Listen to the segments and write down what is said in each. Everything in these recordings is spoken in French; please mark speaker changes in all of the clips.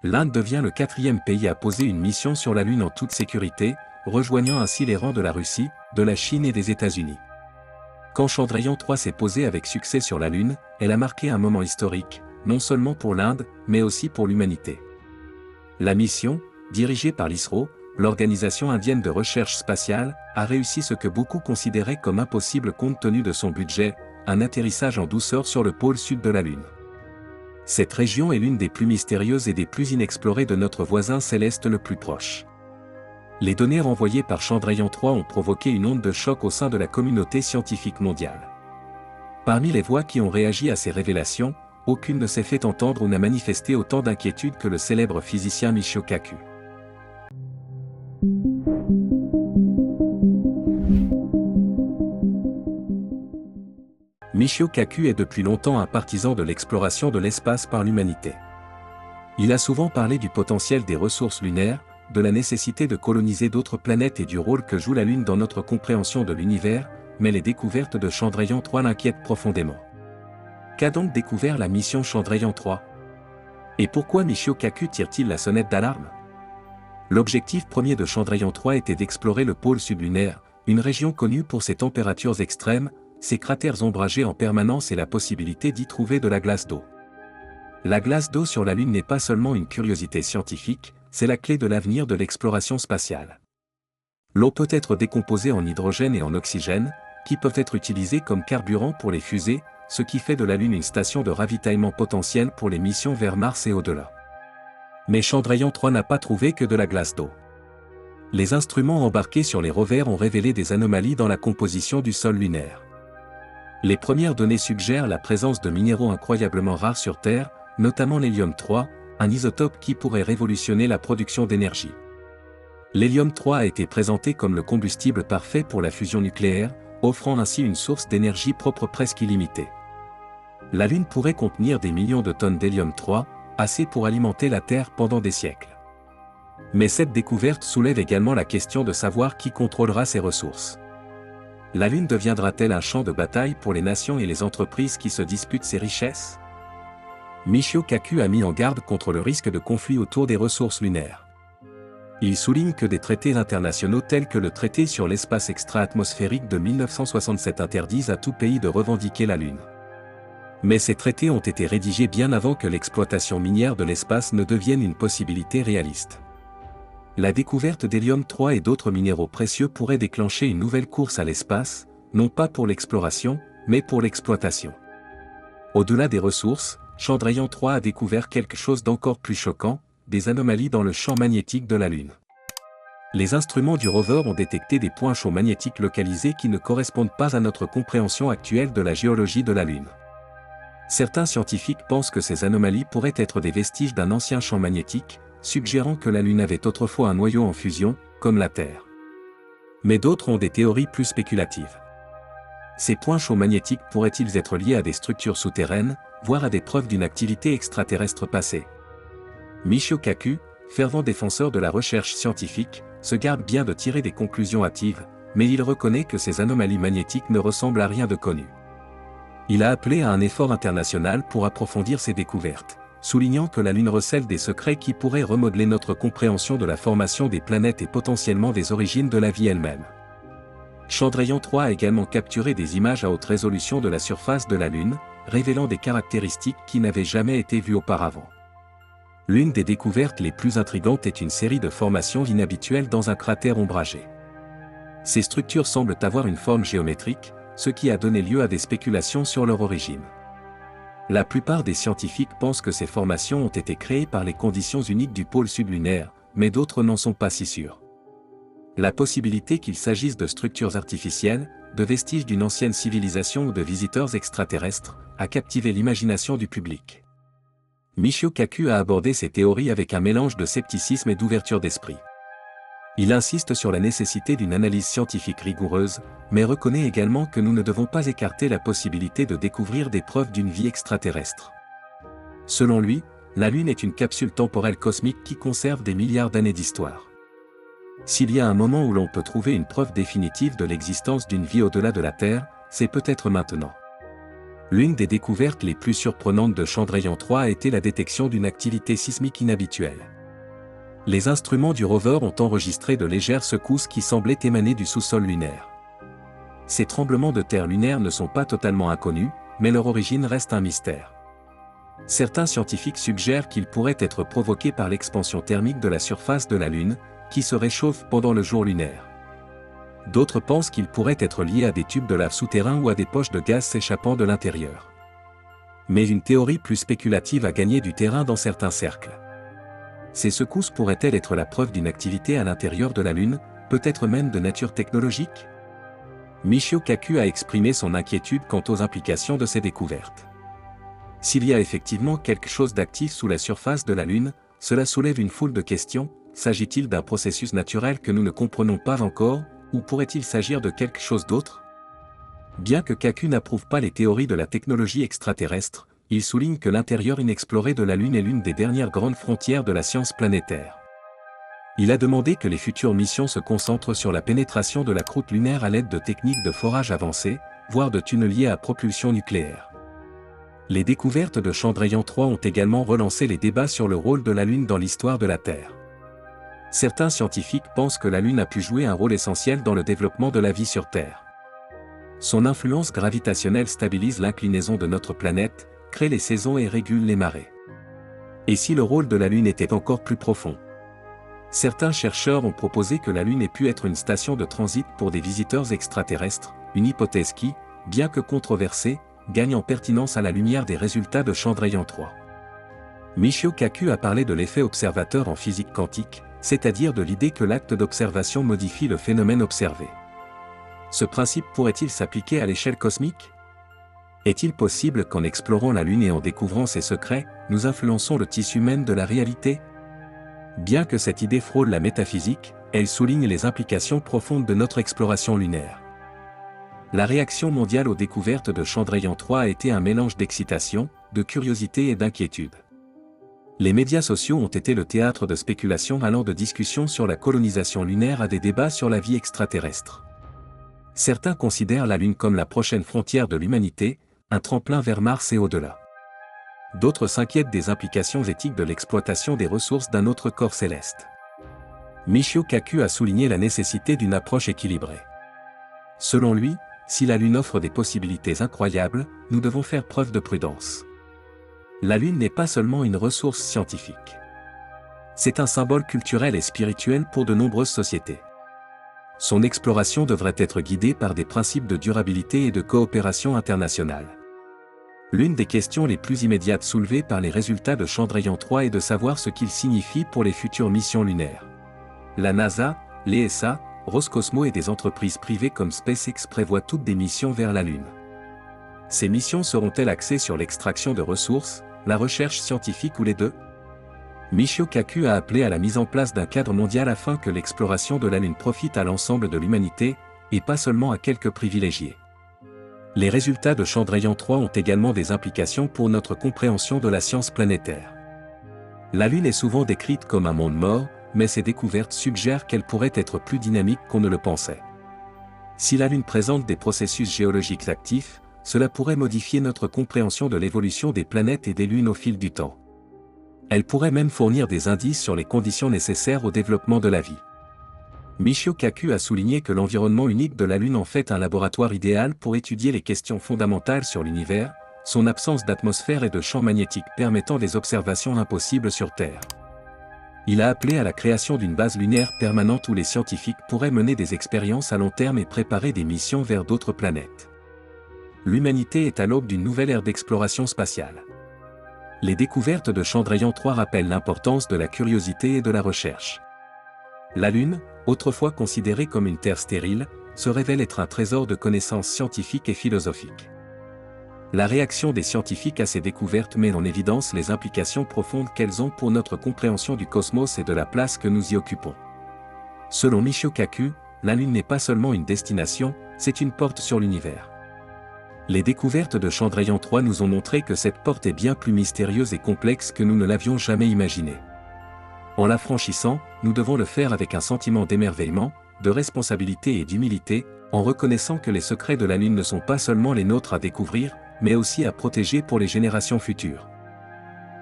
Speaker 1: L'Inde devient le 4e pays à poser une mission sur la Lune en toute sécurité, rejoignant ainsi les rangs de la Russie, de la Chine et des États-Unis. Quand Chandrayaan-3 s'est posé avec succès sur la Lune, elle a marqué un moment historique, non seulement pour l'Inde, mais aussi pour l'humanité. La mission, dirigée par l'ISRO, l'Organisation indienne de recherche spatiale, a réussi ce que beaucoup considéraient comme impossible compte tenu de son budget, un atterrissage en douceur sur le pôle sud de la Lune. Cette région est l'une des plus mystérieuses et des plus inexplorées de notre voisin céleste le plus proche. Les données renvoyées par Chandrayaan-3 ont provoqué une onde de choc au sein de la communauté scientifique mondiale. Parmi les voix qui ont réagi à ces révélations, aucune ne s'est fait entendre ou n'a manifesté autant d'inquiétude que le célèbre physicien Michio Kaku. Michio Kaku est depuis longtemps un partisan de l'exploration de l'espace par l'humanité. Il a souvent parlé du potentiel des ressources lunaires, de la nécessité de coloniser d'autres planètes et du rôle que joue la Lune dans notre compréhension de l'univers, mais les découvertes de Chandrayaan-3 l'inquiètent profondément. Qu'a donc découvert la mission Chandrayaan-3 ? Et pourquoi Michio Kaku tire-t-il la sonnette d'alarme ? L'objectif premier de Chandrayaan-3 était d'explorer le pôle sud lunaire, une région connue pour ses températures extrêmes, ses cratères ombragés en permanence et la possibilité d'y trouver de la glace d'eau. La glace d'eau sur la Lune n'est pas seulement une curiosité scientifique, c'est la clé de l'avenir de l'exploration spatiale. L'eau peut être décomposée en hydrogène et en oxygène, qui peuvent être utilisés comme carburant pour les fusées, ce qui fait de la Lune une station de ravitaillement potentielle pour les missions vers Mars et au-delà. Mais Chandrayaan-3 n'a pas trouvé que de la glace d'eau. Les instruments embarqués sur les rovers ont révélé des anomalies dans la composition du sol lunaire. Les premières données suggèrent la présence de minéraux incroyablement rares sur Terre, notamment l'hélium-3, un isotope qui pourrait révolutionner la production d'énergie. L'hélium-3 a été présenté comme le combustible parfait pour la fusion nucléaire, offrant ainsi une source d'énergie propre presque illimitée. La Lune pourrait contenir des millions de tonnes d'hélium-3, assez pour alimenter la Terre pendant des siècles. Mais cette découverte soulève également la question de savoir qui contrôlera ces ressources. La Lune deviendra-t-elle un champ de bataille pour les nations et les entreprises qui se disputent ses richesses ? Michio Kaku a mis en garde contre le risque de conflit autour des ressources lunaires. Il souligne que des traités internationaux tels que le traité sur l'espace extra-atmosphérique de 1967 interdisent à tout pays de revendiquer la Lune. Mais ces traités ont été rédigés bien avant que l'exploitation minière de l'espace ne devienne une possibilité réaliste. La découverte d'hélium-3 et d'autres minéraux précieux pourrait déclencher une nouvelle course à l'espace, non pas pour l'exploration, mais pour l'exploitation. Au-delà des ressources, Chandrayaan-3 a découvert quelque chose d'encore plus choquant, des anomalies dans le champ magnétique de la Lune. Les instruments du rover ont détecté des points chauds magnétiques localisés qui ne correspondent pas à notre compréhension actuelle de la géologie de la Lune. Certains scientifiques pensent que ces anomalies pourraient être des vestiges d'un ancien champ magnétique, suggérant que la Lune avait autrefois un noyau en fusion, comme la Terre. Mais d'autres ont des théories plus spéculatives. Ces points chauds magnétiques pourraient-ils être liés à des structures souterraines, voire à des preuves d'une activité extraterrestre passée ? Michio Kaku, fervent défenseur de la recherche scientifique, se garde bien de tirer des conclusions hâtives, mais il reconnaît que ces anomalies magnétiques ne ressemblent à rien de connu. Il a appelé à un effort international pour approfondir ces découvertes, soulignant que la Lune recèle des secrets qui pourraient remodeler notre compréhension de la formation des planètes et potentiellement des origines de la vie elle-même. Chandrayaan-3 a également capturé des images à haute résolution de la surface de la Lune, révélant des caractéristiques qui n'avaient jamais été vues auparavant. L'une des découvertes les plus intrigantes est une série de formations inhabituelles dans un cratère ombragé. Ces structures semblent avoir une forme géométrique, ce qui a donné lieu à des spéculations sur leur origine. La plupart des scientifiques pensent que ces formations ont été créées par les conditions uniques du pôle sud lunaire, mais d'autres n'en sont pas si sûrs. La possibilité qu'il s'agisse de structures artificielles, de vestiges d'une ancienne civilisation ou de visiteurs extraterrestres, a captivé l'imagination du public. Michio Kaku a abordé ces théories avec un mélange de scepticisme et d'ouverture d'esprit. Il insiste sur la nécessité d'une analyse scientifique rigoureuse, mais reconnaît également que nous ne devons pas écarter la possibilité de découvrir des preuves d'une vie extraterrestre. Selon lui, la Lune est une capsule temporelle cosmique qui conserve des milliards d'années d'histoire. S'il y a un moment où l'on peut trouver une preuve définitive de l'existence d'une vie au-delà de la Terre, c'est peut-être maintenant. L'une des découvertes les plus surprenantes de Chandrayaan-3 a été la détection d'une activité sismique inhabituelle. Les instruments du rover ont enregistré de légères secousses qui semblaient émaner du sous-sol lunaire. Ces tremblements de terre lunaire ne sont pas totalement inconnus, mais leur origine reste un mystère. Certains scientifiques suggèrent qu'ils pourraient être provoqués par l'expansion thermique de la surface de la Lune, qui se réchauffe pendant le jour lunaire. D'autres pensent qu'ils pourraient être liés à des tubes de lave souterrains ou à des poches de gaz s'échappant de l'intérieur. Mais une théorie plus spéculative a gagné du terrain dans certains cercles. Ces secousses pourraient-elles être la preuve d'une activité à l'intérieur de la Lune, peut-être même de nature technologique? Michio Kaku a exprimé son inquiétude quant aux implications de ces découvertes. S'il y a effectivement quelque chose d'actif sous la surface de la Lune, cela soulève une foule de questions. S'agit-il d'un processus naturel que nous ne comprenons pas encore, ou pourrait-il s'agir de quelque chose d'autre? Bien que Kaku n'approuve pas les théories de la technologie extraterrestre, il souligne que l'intérieur inexploré de la Lune est l'une des dernières grandes frontières de la science planétaire. Il a demandé que les futures missions se concentrent sur la pénétration de la croûte lunaire à l'aide de techniques de forage avancées, voire de tunneliers à propulsion nucléaire. Les découvertes de Chandrayaan-3 ont également relancé les débats sur le rôle de la Lune dans l'histoire de la Terre. Certains scientifiques pensent que la Lune a pu jouer un rôle essentiel dans le développement de la vie sur Terre. Son influence gravitationnelle stabilise l'inclinaison de notre planète, crée les saisons et régule les marées. Et si le rôle de la Lune était encore plus profond? Certains chercheurs ont proposé que la Lune ait pu être une station de transit pour des visiteurs extraterrestres, une hypothèse qui, bien que controversée, gagne en pertinence à la lumière des résultats de Chandrayaan-3. Michio Kaku a parlé de l'effet observateur en physique quantique, c'est-à-dire de l'idée que l'acte d'observation modifie le phénomène observé. Ce principe pourrait-il s'appliquer à l'échelle cosmique? Est-il possible qu'en explorant la Lune et en découvrant ses secrets, nous influençons le tissu même de la réalité? Bien que cette idée frôle la métaphysique, elle souligne les implications profondes de notre exploration lunaire. La réaction mondiale aux découvertes de Chandrayaan-3 a été un mélange d'excitation, de curiosité et d'inquiétude. Les médias sociaux ont été le théâtre de spéculations allant de discussions sur la colonisation lunaire à des débats sur la vie extraterrestre. Certains considèrent la Lune comme la prochaine frontière de l'humanité, un tremplin vers Mars et au-delà. D'autres s'inquiètent des implications éthiques de l'exploitation des ressources d'un autre corps céleste. Michio Kaku a souligné la nécessité d'une approche équilibrée. Selon lui, si la Lune offre des possibilités incroyables, nous devons faire preuve de prudence. La Lune n'est pas seulement une ressource scientifique. C'est un symbole culturel et spirituel pour de nombreuses sociétés. Son exploration devrait être guidée par des principes de durabilité et de coopération internationale. L'une des questions les plus immédiates soulevées par les résultats de Chandrayaan-3 est de savoir ce qu'il signifie pour les futures missions lunaires. La NASA, l'ESA, Roscosmos et des entreprises privées comme SpaceX prévoient toutes des missions vers la Lune. Ces missions seront-elles axées sur l'extraction de ressources, la recherche scientifique ou les deux? Michio Kaku a appelé à la mise en place d'un cadre mondial afin que l'exploration de la Lune profite à l'ensemble de l'humanité, et pas seulement à quelques privilégiés. Les résultats de Chandrayaan-3 ont également des implications pour notre compréhension de la science planétaire. La Lune est souvent décrite comme un monde mort, mais ces découvertes suggèrent qu'elle pourrait être plus dynamique qu'on ne le pensait. Si la Lune présente des processus géologiques actifs, cela pourrait modifier notre compréhension de l'évolution des planètes et des lunes au fil du temps. Elle pourrait même fournir des indices sur les conditions nécessaires au développement de la vie. Michio Kaku a souligné que l'environnement unique de la Lune en fait un laboratoire idéal pour étudier les questions fondamentales sur l'univers, son absence d'atmosphère et de champ magnétique permettant des observations impossibles sur Terre. Il a appelé à la création d'une base lunaire permanente où les scientifiques pourraient mener des expériences à long terme et préparer des missions vers d'autres planètes. L'humanité est à l'aube d'une nouvelle ère d'exploration spatiale. Les découvertes de Chandrayaan-3 rappellent l'importance de la curiosité et de la recherche. La Lune, autrefois considérée comme une terre stérile, se révèle être un trésor de connaissances scientifiques et philosophiques. La réaction des scientifiques à ces découvertes met en évidence les implications profondes qu'elles ont pour notre compréhension du cosmos et de la place que nous y occupons. Selon Michio Kaku, la Lune n'est pas seulement une destination, c'est une porte sur l'univers. Les découvertes de Chandrayaan-3 nous ont montré que cette porte est bien plus mystérieuse et complexe que nous ne l'avions jamais imaginé. En la franchissant, nous devons le faire avec un sentiment d'émerveillement, de responsabilité et d'humilité, en reconnaissant que les secrets de la Lune ne sont pas seulement les nôtres à découvrir, mais aussi à protéger pour les générations futures.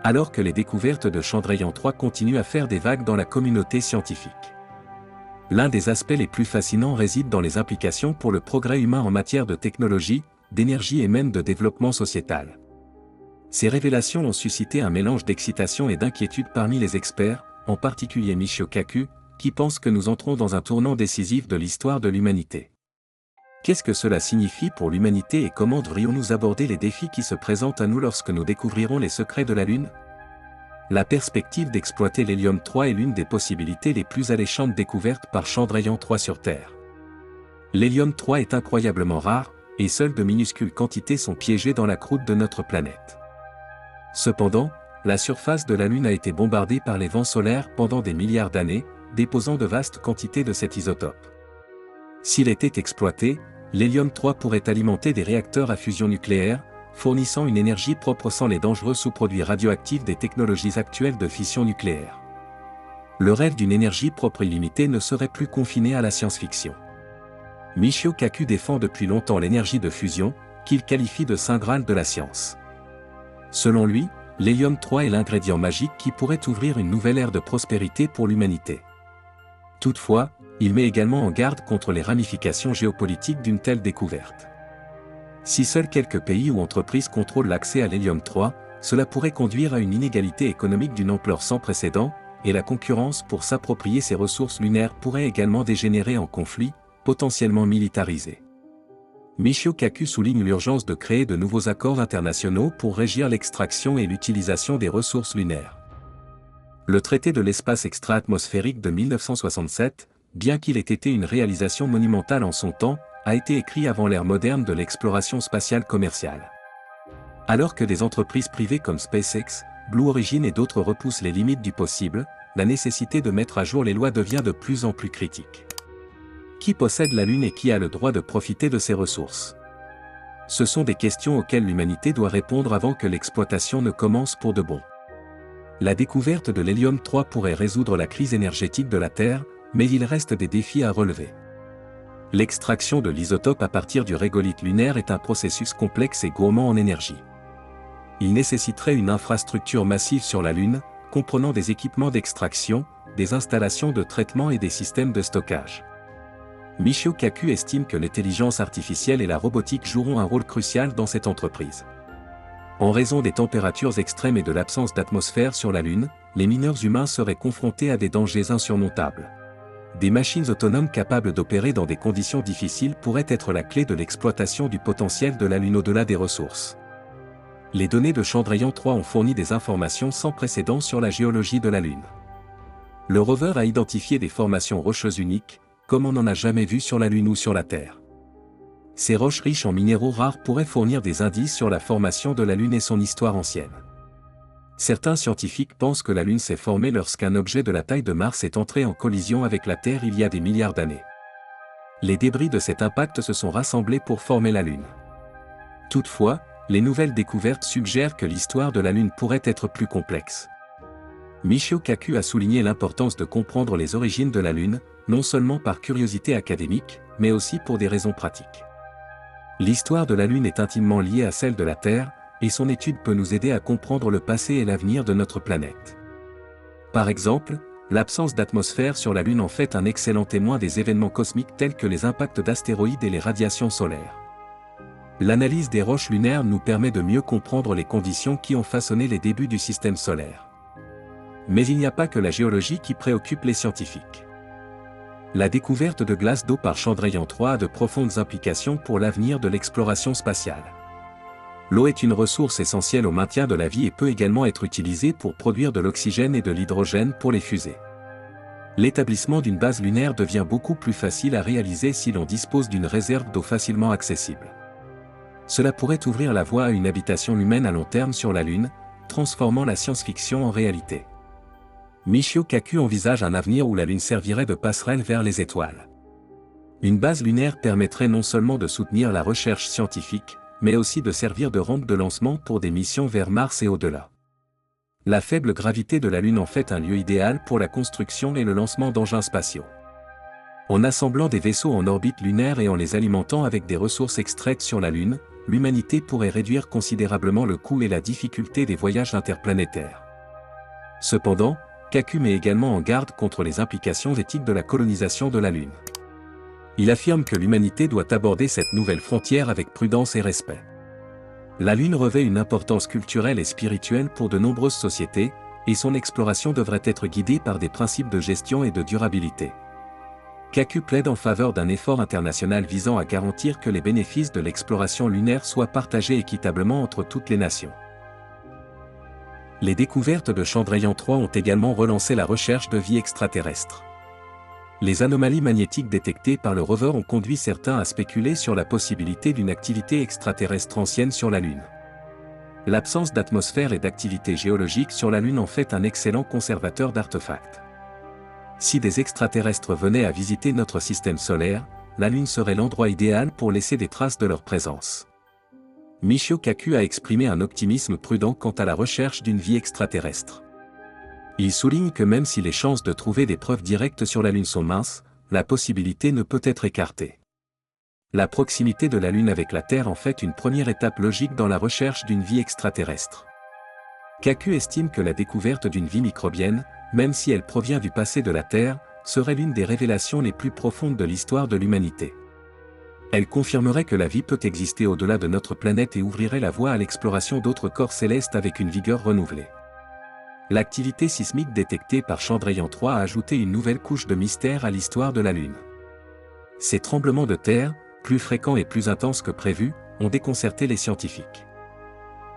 Speaker 1: Alors que les découvertes de Chandrayaan-3 continuent à faire des vagues dans la communauté scientifique. L'un des aspects les plus fascinants réside dans les implications pour le progrès humain en matière de technologie, d'énergie et même de développement sociétal. Ces révélations ont suscité un mélange d'excitation et d'inquiétude parmi les experts, en particulier Michio Kaku, qui pense que nous entrons dans un tournant décisif de l'histoire de l'humanité. Qu'est-ce que cela signifie pour l'humanité et comment devrions-nous aborder les défis qui se présentent à nous lorsque nous découvrirons les secrets de la Lune? La perspective d'exploiter l'hélium-3 est l'une des possibilités les plus alléchantes découvertes par Chandrayaan-3 sur Terre. L'hélium-3 est incroyablement rare, et seules de minuscules quantités sont piégées dans la croûte de notre planète. Cependant, la surface de la Lune a été bombardée par les vents solaires pendant des milliards d'années, déposant de vastes quantités de cet isotope. S'il était exploité, l'hélium-3 pourrait alimenter des réacteurs à fusion nucléaire, fournissant une énergie propre sans les dangereux sous-produits radioactifs des technologies actuelles de fission nucléaire. Le rêve d'une énergie propre illimitée ne serait plus confiné à la science-fiction. Michio Kaku défend depuis longtemps l'énergie de fusion, qu'il qualifie de saint graal de la science. Selon lui, l'hélium-3 est l'ingrédient magique qui pourrait ouvrir une nouvelle ère de prospérité pour l'humanité. Toutefois, il met également en garde contre les ramifications géopolitiques d'une telle découverte. Si seuls quelques pays ou entreprises contrôlent l'accès à l'hélium-3, cela pourrait conduire à une inégalité économique d'une ampleur sans précédent, et la concurrence pour s'approprier ces ressources lunaires pourrait également dégénérer en conflit, potentiellement militarisé. Michio Kaku souligne l'urgence de créer de nouveaux accords internationaux pour régir l'extraction et l'utilisation des ressources lunaires. Le traité de l'espace extra-atmosphérique de 1967, bien qu'il ait été une réalisation monumentale en son temps, a été écrit avant l'ère moderne de l'exploration spatiale commerciale. Alors que des entreprises privées comme SpaceX, Blue Origin et d'autres repoussent les limites du possible, la nécessité de mettre à jour les lois devient de plus en plus critique. Qui possède la Lune et qui a le droit de profiter de ses ressources? Ce sont des questions auxquelles l'humanité doit répondre avant que l'exploitation ne commence pour de bon. La découverte de l'hélium-3 pourrait résoudre la crise énergétique de la Terre, mais il reste des défis à relever. L'extraction de l'isotope à partir du régolithe lunaire est un processus complexe et gourmand en énergie. Il nécessiterait une infrastructure massive sur la Lune, comprenant des équipements d'extraction, des installations de traitement et des systèmes de stockage. Michio Kaku estime que l'intelligence artificielle et la robotique joueront un rôle crucial dans cette entreprise. En raison des températures extrêmes et de l'absence d'atmosphère sur la Lune, les mineurs humains seraient confrontés à des dangers insurmontables. Des machines autonomes capables d'opérer dans des conditions difficiles pourraient être la clé de l'exploitation du potentiel de la Lune au-delà des ressources. Les données de Chandrayaan-3 ont fourni des informations sans précédent sur la géologie de la Lune. Le rover a identifié des formations rocheuses uniques, comme on n'en a jamais vu sur la Lune ou sur la Terre. Ces roches riches en minéraux rares pourraient fournir des indices sur la formation de la Lune et son histoire ancienne. Certains scientifiques pensent que la Lune s'est formée lorsqu'un objet de la taille de Mars est entré en collision avec la Terre il y a des milliards d'années. Les débris de cet impact se sont rassemblés pour former la Lune. Toutefois, les nouvelles découvertes suggèrent que l'histoire de la Lune pourrait être plus complexe. Michio Kaku a souligné l'importance de comprendre les origines de la Lune, non seulement par curiosité académique, mais aussi pour des raisons pratiques. L'histoire de la Lune est intimement liée à celle de la Terre, et son étude peut nous aider à comprendre le passé et l'avenir de notre planète. Par exemple, l'absence d'atmosphère sur la Lune en fait un excellent témoin des événements cosmiques tels que les impacts d'astéroïdes et les radiations solaires. L'analyse des roches lunaires nous permet de mieux comprendre les conditions qui ont façonné les débuts du système solaire. Mais il n'y a pas que la géologie qui préoccupe les scientifiques. La découverte de glace d'eau par Chandrayaan-3 a de profondes implications pour l'avenir de l'exploration spatiale. L'eau est une ressource essentielle au maintien de la vie et peut également être utilisée pour produire de l'oxygène et de l'hydrogène pour les fusées. L'établissement d'une base lunaire devient beaucoup plus facile à réaliser si l'on dispose d'une réserve d'eau facilement accessible. Cela pourrait ouvrir la voie à une habitation humaine à long terme sur la Lune, transformant la science-fiction en réalité. Michio Kaku envisage un avenir où la Lune servirait de passerelle vers les étoiles. Une base lunaire permettrait non seulement de soutenir la recherche scientifique, mais aussi de servir de rampe de lancement pour des missions vers Mars et au-delà. La faible gravité de la Lune en fait un lieu idéal pour la construction et le lancement d'engins spatiaux. En assemblant des vaisseaux en orbite lunaire et en les alimentant avec des ressources extraites sur la Lune, l'humanité pourrait réduire considérablement le coût et la difficulté des voyages interplanétaires. Cependant, Kaku met également en garde contre les implications éthiques de la colonisation de la Lune. Il affirme que l'humanité doit aborder cette nouvelle frontière avec prudence et respect. La Lune revêt une importance culturelle et spirituelle pour de nombreuses sociétés, et son exploration devrait être guidée par des principes de gestion et de durabilité. Kaku plaide en faveur d'un effort international visant à garantir que les bénéfices de l'exploration lunaire soient partagés équitablement entre toutes les nations. Les découvertes de Chandrayaan-3 ont également relancé la recherche de vie extraterrestre. Les anomalies magnétiques détectées par le rover ont conduit certains à spéculer sur la possibilité d'une activité extraterrestre ancienne sur la Lune. L'absence d'atmosphère et d'activité géologique sur la Lune en fait un excellent conservateur d'artefacts. Si des extraterrestres venaient à visiter notre système solaire, la Lune serait l'endroit idéal pour laisser des traces de leur présence. Michio Kaku a exprimé un optimisme prudent quant à la recherche d'une vie extraterrestre. Il souligne que même si les chances de trouver des preuves directes sur la Lune sont minces, la possibilité ne peut être écartée. La proximité de la Lune avec la Terre en fait une première étape logique dans la recherche d'une vie extraterrestre. Kaku estime que la découverte d'une vie microbienne, même si elle provient du passé de la Terre, serait l'une des révélations les plus profondes de l'histoire de l'humanité. Elle confirmerait que la vie peut exister au-delà de notre planète et ouvrirait la voie à l'exploration d'autres corps célestes avec une vigueur renouvelée. L'activité sismique détectée par Chandrayaan-3 a ajouté une nouvelle couche de mystère à l'histoire de la Lune. Ces tremblements de terre, plus fréquents et plus intenses que prévu, ont déconcerté les scientifiques.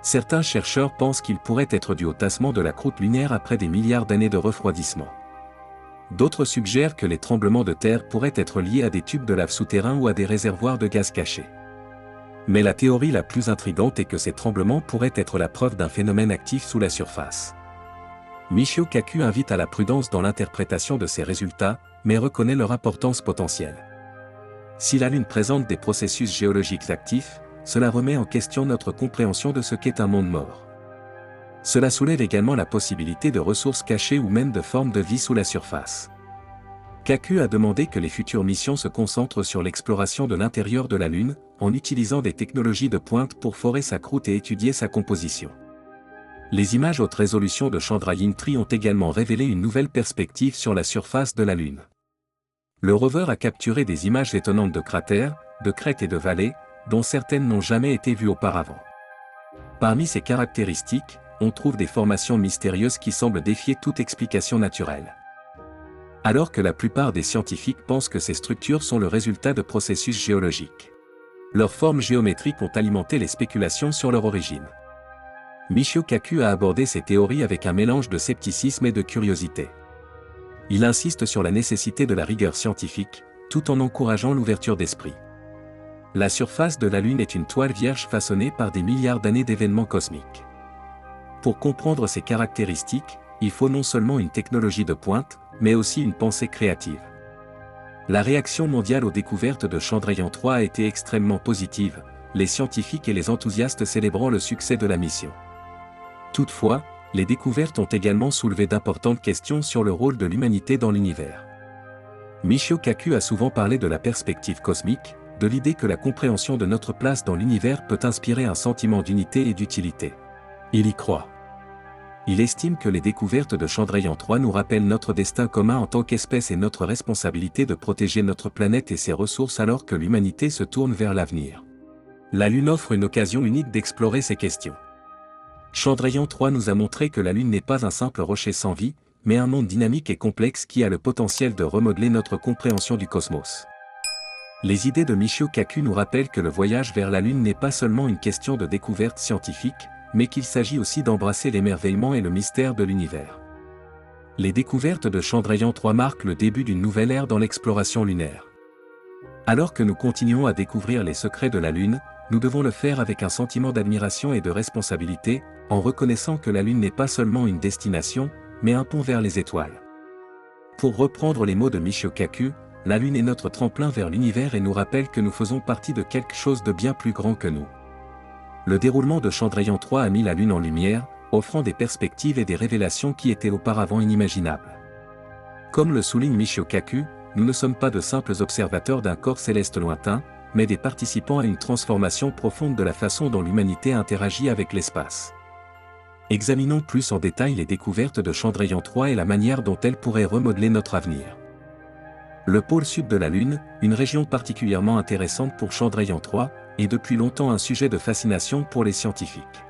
Speaker 1: Certains chercheurs pensent qu'ils pourraient être dus au tassement de la croûte lunaire après des milliards d'années de refroidissement. D'autres suggèrent que les tremblements de terre pourraient être liés à des tubes de lave souterrains ou à des réservoirs de gaz cachés. Mais la théorie la plus intrigante est que ces tremblements pourraient être la preuve d'un phénomène actif sous la surface. Michio Kaku invite à la prudence dans l'interprétation de ces résultats, mais reconnaît leur importance potentielle. Si la Lune présente des processus géologiques actifs, cela remet en question notre compréhension de ce qu'est un monde mort. Cela soulève également la possibilité de ressources cachées ou même de formes de vie sous la surface. Kaku a demandé que les futures missions se concentrent sur l'exploration de l'intérieur de la Lune, en utilisant des technologies de pointe pour forer sa croûte et étudier sa composition. Les images haute résolution de Chandrayaan-3 ont également révélé une nouvelle perspective sur la surface de la Lune. Le rover a capturé des images étonnantes de cratères, de crêtes et de vallées, dont certaines n'ont jamais été vues auparavant. Parmi ces caractéristiques, on trouve des formations mystérieuses qui semblent défier toute explication naturelle. Alors que la plupart des scientifiques pensent que ces structures sont le résultat de processus géologiques. Leurs formes géométriques ont alimenté les spéculations sur leur origine. Michio Kaku a abordé ces théories avec un mélange de scepticisme et de curiosité. Il insiste sur la nécessité de la rigueur scientifique, tout en encourageant l'ouverture d'esprit. La surface de la Lune est une toile vierge façonnée par des milliards d'années d'événements cosmiques. Pour comprendre ces caractéristiques, il faut non seulement une technologie de pointe, mais aussi une pensée créative. La réaction mondiale aux découvertes de Chandrayaan-3 a été extrêmement positive, les scientifiques et les enthousiastes célébrant le succès de la mission. Toutefois, les découvertes ont également soulevé d'importantes questions sur le rôle de l'humanité dans l'univers. Michio Kaku a souvent parlé de la perspective cosmique, de l'idée que la compréhension de notre place dans l'univers peut inspirer un sentiment d'unité et d'utilité. Il y croit. Il estime que les découvertes de Chandrayaan-3 nous rappellent notre destin commun en tant qu'espèce et notre responsabilité de protéger notre planète et ses ressources alors que l'humanité se tourne vers l'avenir. La Lune offre une occasion unique d'explorer ces questions. Chandrayaan-3 nous a montré que la Lune n'est pas un simple rocher sans vie, mais un monde dynamique et complexe qui a le potentiel de remodeler notre compréhension du cosmos. Les idées de Michio Kaku nous rappellent que le voyage vers la Lune n'est pas seulement une question de découverte scientifique, mais qu'il s'agit aussi d'embrasser l'émerveillement et le mystère de l'univers. Les découvertes de Chandrayaan-3 marquent le début d'une nouvelle ère dans l'exploration lunaire. Alors que nous continuons à découvrir les secrets de la Lune, nous devons le faire avec un sentiment d'admiration et de responsabilité, en reconnaissant que la Lune n'est pas seulement une destination, mais un pont vers les étoiles. Pour reprendre les mots de Michio Kaku, la Lune est notre tremplin vers l'univers et nous rappelle que nous faisons partie de quelque chose de bien plus grand que nous. Le déroulement de Chandrayaan-3 a mis la Lune en lumière, offrant des perspectives et des révélations qui étaient auparavant inimaginables. Comme le souligne Michio Kaku, nous ne sommes pas de simples observateurs d'un corps céleste lointain, mais des participants à une transformation profonde de la façon dont l'humanité interagit avec l'espace. Examinons plus en détail les découvertes de Chandrayaan-3 et la manière dont elles pourraient remodeler notre avenir. Le pôle sud de la Lune, une région particulièrement intéressante pour Chandrayaan-3, est depuis longtemps un sujet de fascination pour les scientifiques.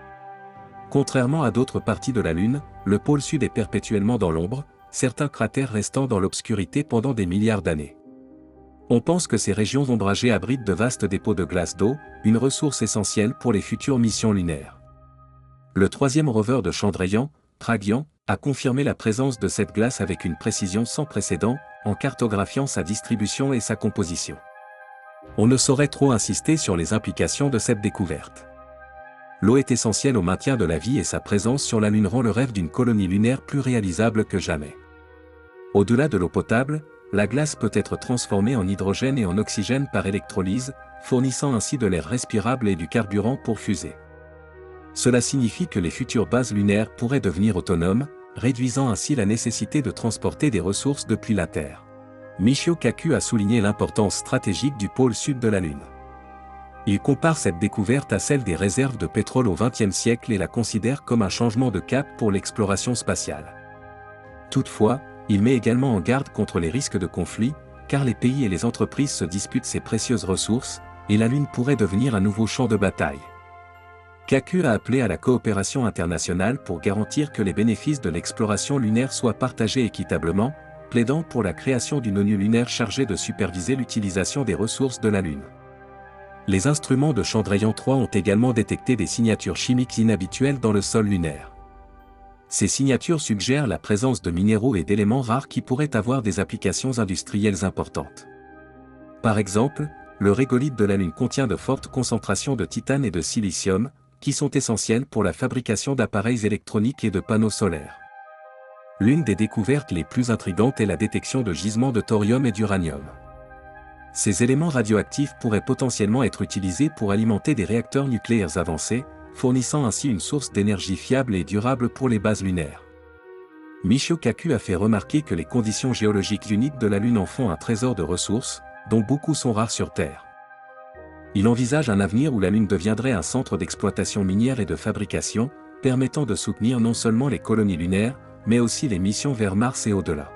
Speaker 1: Contrairement à d'autres parties de la Lune, le pôle sud est perpétuellement dans l'ombre, certains cratères restant dans l'obscurité pendant des milliards d'années. On pense que ces régions ombragées abritent de vastes dépôts de glace d'eau, une ressource essentielle pour les futures missions lunaires. Le troisième rover de Chandrayaan, Pragyan, a confirmé la présence de cette glace avec une précision sans précédent, en cartographiant sa distribution et sa composition. On ne saurait trop insister sur les implications de cette découverte. L'eau est essentielle au maintien de la vie et sa présence sur la Lune rend le rêve d'une colonie lunaire plus réalisable que jamais. Au-delà de l'eau potable, la glace peut être transformée en hydrogène et en oxygène par électrolyse, fournissant ainsi de l'air respirable et du carburant pour fusées. Cela signifie que les futures bases lunaires pourraient devenir autonomes, réduisant ainsi la nécessité de transporter des ressources depuis la Terre. Michio Kaku a souligné l'importance stratégique du pôle sud de la Lune. Il compare cette découverte à celle des réserves de pétrole au XXe siècle et la considère comme un changement de cap pour l'exploration spatiale. Toutefois, il met également en garde contre les risques de conflit, car les pays et les entreprises se disputent ces précieuses ressources, et la Lune pourrait devenir un nouveau champ de bataille. Kaku a appelé à la coopération internationale pour garantir que les bénéfices de l'exploration lunaire soient partagés équitablement, plaidant pour la création d'une ONU lunaire chargée de superviser l'utilisation des ressources de la Lune. Les instruments de Chandrayaan-3 ont également détecté des signatures chimiques inhabituelles dans le sol lunaire. Ces signatures suggèrent la présence de minéraux et d'éléments rares qui pourraient avoir des applications industrielles importantes. Par exemple, le régolithe de la Lune contient de fortes concentrations de titane et de silicium, qui sont essentiels pour la fabrication d'appareils électroniques et de panneaux solaires. L'une des découvertes les plus intrigantes est la détection de gisements de thorium et d'uranium. Ces éléments radioactifs pourraient potentiellement être utilisés pour alimenter des réacteurs nucléaires avancés, fournissant ainsi une source d'énergie fiable et durable pour les bases lunaires. Michio Kaku a fait remarquer que les conditions géologiques uniques de la Lune en font un trésor de ressources, dont beaucoup sont rares sur Terre. Il envisage un avenir où la Lune deviendrait un centre d'exploitation minière et de fabrication, permettant de soutenir non seulement les colonies lunaires, mais aussi les missions vers Mars et au-delà.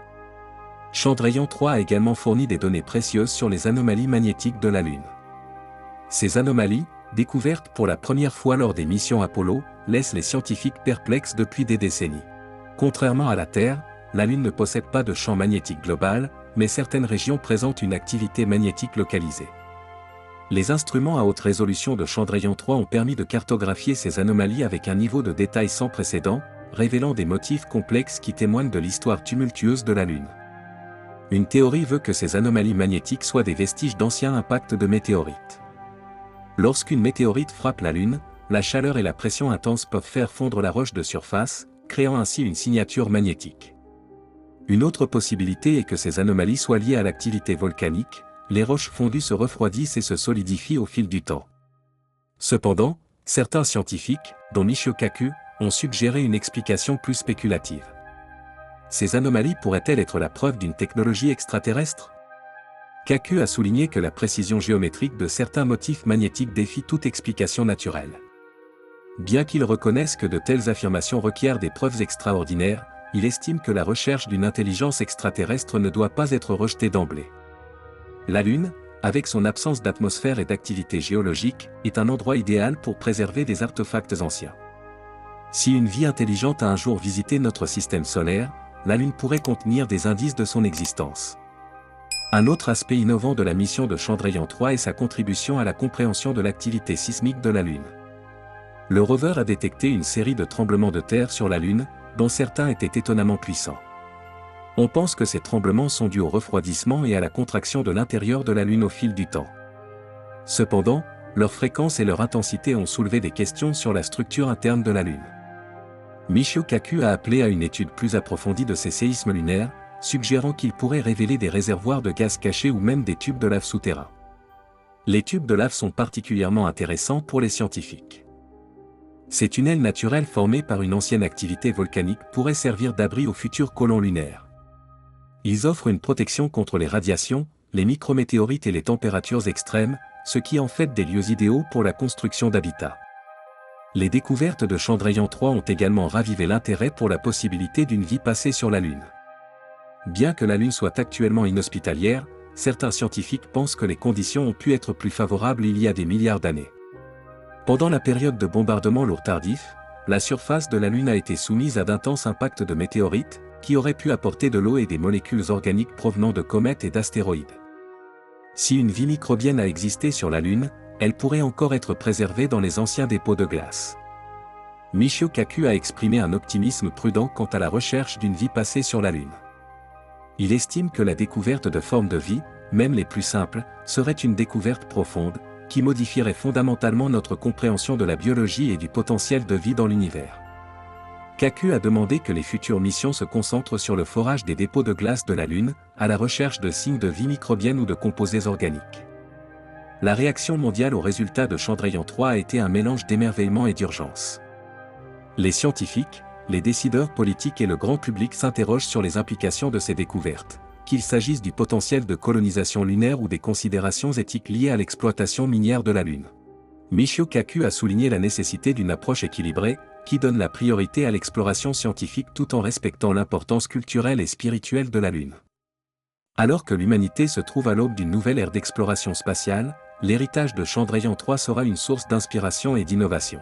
Speaker 1: Chandrayaan-3 a également fourni des données précieuses sur les anomalies magnétiques de la Lune. Ces anomalies, découvertes pour la première fois lors des missions Apollo, laissent les scientifiques perplexes depuis des décennies. Contrairement à la Terre, la Lune ne possède pas de champ magnétique global, mais certaines régions présentent une activité magnétique localisée. Les instruments à haute résolution de Chandrayaan-3 ont permis de cartographier ces anomalies avec un niveau de détail sans précédent, révélant des motifs complexes qui témoignent de l'histoire tumultueuse de la Lune. Une théorie veut que ces anomalies magnétiques soient des vestiges d'anciens impacts de météorites. Lorsqu'une météorite frappe la Lune, la chaleur et la pression intense peuvent faire fondre la roche de surface, créant ainsi une signature magnétique. Une autre possibilité est que ces anomalies soient liées à l'activité volcanique, les roches fondues se refroidissent et se solidifient au fil du temps. Cependant, certains scientifiques, dont Michio Kaku, ont suggéré une explication plus spéculative. Ces anomalies pourraient-elles être la preuve d'une technologie extraterrestre? Kaku a souligné que la précision géométrique de certains motifs magnétiques défie toute explication naturelle. Bien qu'il reconnaisse que de telles affirmations requièrent des preuves extraordinaires, il estime que la recherche d'une intelligence extraterrestre ne doit pas être rejetée d'emblée. La Lune, avec son absence d'atmosphère et d'activité géologique, est un endroit idéal pour préserver des artefacts anciens. Si une vie intelligente a un jour visité notre système solaire, la Lune pourrait contenir des indices de son existence. Un autre aspect innovant de la mission de Chandrayaan-3 est sa contribution à la compréhension de l'activité sismique de la Lune. Le rover a détecté une série de tremblements de terre sur la Lune, dont certains étaient étonnamment puissants. On pense que ces tremblements sont dus au refroidissement et à la contraction de l'intérieur de la Lune au fil du temps. Cependant, leur fréquence et leur intensité ont soulevé des questions sur la structure interne de la Lune. Michio Kaku a appelé à une étude plus approfondie de ces séismes lunaires, suggérant qu'ils pourraient révéler des réservoirs de gaz cachés ou même des tubes de lave souterrains. Les tubes de lave sont particulièrement intéressants pour les scientifiques. Ces tunnels naturels formés par une ancienne activité volcanique pourraient servir d'abri aux futurs colons lunaires. Ils offrent une protection contre les radiations, les micrométéorites et les températures extrêmes, ce qui en fait des lieux idéaux pour la construction d'habitats. Les découvertes de Chandrayaan-3 ont également ravivé l'intérêt pour la possibilité d'une vie passée sur la Lune. Bien que la Lune soit actuellement inhospitalière, certains scientifiques pensent que les conditions ont pu être plus favorables il y a des milliards d'années. Pendant la période de bombardement lourd tardif, la surface de la Lune a été soumise à d'intenses impacts de météorites, qui auraient pu apporter de l'eau et des molécules organiques provenant de comètes et d'astéroïdes. Si une vie microbienne a existé sur la Lune, elle pourrait encore être préservée dans les anciens dépôts de glace. Michio Kaku a exprimé un optimisme prudent quant à la recherche d'une vie passée sur la Lune. Il estime que la découverte de formes de vie, même les plus simples, serait une découverte profonde, qui modifierait fondamentalement notre compréhension de la biologie et du potentiel de vie dans l'univers. Kaku a demandé que les futures missions se concentrent sur le forage des dépôts de glace de la Lune, à la recherche de signes de vie microbienne ou de composés organiques. La réaction mondiale aux résultats de Chandrayaan-3 a été un mélange d'émerveillement et d'urgence. Les scientifiques, les décideurs politiques et le grand public s'interrogent sur les implications de ces découvertes, qu'il s'agisse du potentiel de colonisation lunaire ou des considérations éthiques liées à l'exploitation minière de la Lune. Michio Kaku a souligné la nécessité d'une approche équilibrée, qui donne la priorité à l'exploration scientifique tout en respectant l'importance culturelle et spirituelle de la Lune. Alors que l'humanité se trouve à l'aube d'une nouvelle ère d'exploration spatiale, l'héritage de Chandrayaan-3 sera une source d'inspiration et d'innovation.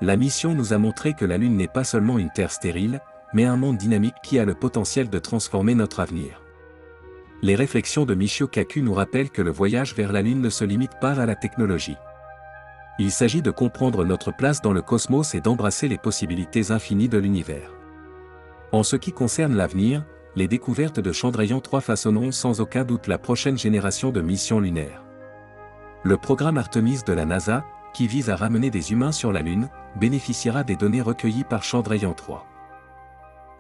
Speaker 1: La mission nous a montré que la Lune n'est pas seulement une Terre stérile, mais un monde dynamique qui a le potentiel de transformer notre avenir. Les réflexions de Michio Kaku nous rappellent que le voyage vers la Lune ne se limite pas à la technologie. Il s'agit de comprendre notre place dans le cosmos et d'embrasser les possibilités infinies de l'univers. En ce qui concerne l'avenir, les découvertes de Chandrayaan-3 façonneront sans aucun doute la prochaine génération de missions lunaires. Le programme Artemis de la NASA, qui vise à ramener des humains sur la Lune, bénéficiera des données recueillies par Chandrayaan-3.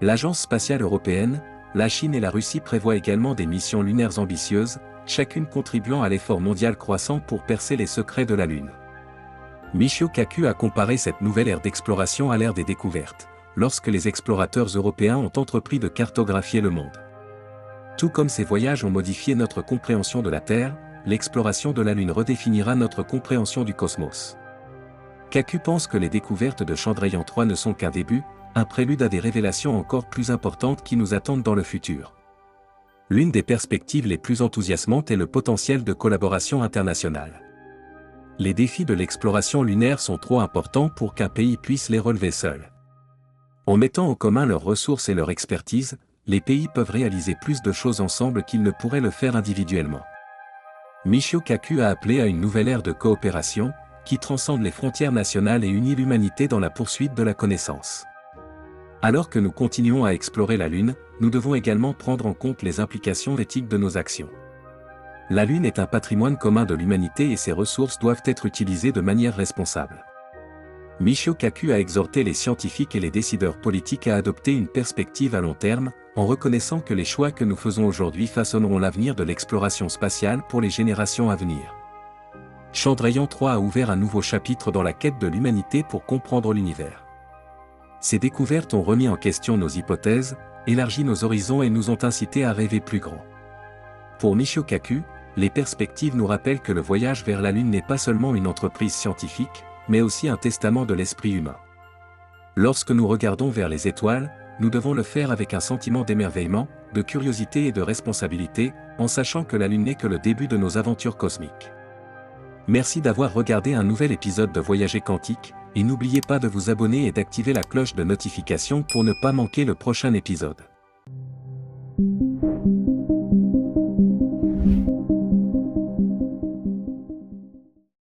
Speaker 1: L'Agence spatiale européenne, la Chine et la Russie prévoient également des missions lunaires ambitieuses, chacune contribuant à l'effort mondial croissant pour percer les secrets de la Lune. Michio Kaku a comparé cette nouvelle ère d'exploration à l'ère des découvertes, lorsque les explorateurs européens ont entrepris de cartographier le monde. Tout comme ces voyages ont modifié notre compréhension de la Terre, l'exploration de la Lune redéfinira notre compréhension du cosmos. Kaku pense que les découvertes de Chandrayaan-3 ne sont qu'un début, un prélude à des révélations encore plus importantes qui nous attendent dans le futur. L'une des perspectives les plus enthousiasmantes est le potentiel de collaboration internationale. Les défis de l'exploration lunaire sont trop importants pour qu'un pays puisse les relever seul. En mettant en commun leurs ressources et leur expertise, les pays peuvent réaliser plus de choses ensemble qu'ils ne pourraient le faire individuellement. Michio Kaku a appelé à une nouvelle ère de coopération, qui transcende les frontières nationales et unit l'humanité dans la poursuite de la connaissance. Alors que nous continuons à explorer la Lune, nous devons également prendre en compte les implications éthiques de nos actions. La Lune est un patrimoine commun de l'humanité et ses ressources doivent être utilisées de manière responsable. Michio Kaku a exhorté les scientifiques et les décideurs politiques à adopter une perspective à long terme, en reconnaissant que les choix que nous faisons aujourd'hui façonneront l'avenir de l'exploration spatiale pour les générations à venir. Chandrayaan-3 a ouvert un nouveau chapitre dans la quête de l'humanité pour comprendre l'univers. Ces découvertes ont remis en question nos hypothèses, élargi nos horizons et nous ont incités à rêver plus grand. Pour Michio Kaku, les perspectives nous rappellent que le voyage vers la Lune n'est pas seulement une entreprise scientifique, mais aussi un testament de l'esprit humain. Lorsque nous regardons vers les étoiles, nous devons le faire avec un sentiment d'émerveillement, de curiosité et de responsabilité, en sachant que la Lune n'est que le début de nos aventures cosmiques. Merci d'avoir regardé un nouvel épisode de Voyager Quantique, et n'oubliez pas de vous abonner et d'activer la cloche de notification pour ne pas manquer le prochain épisode.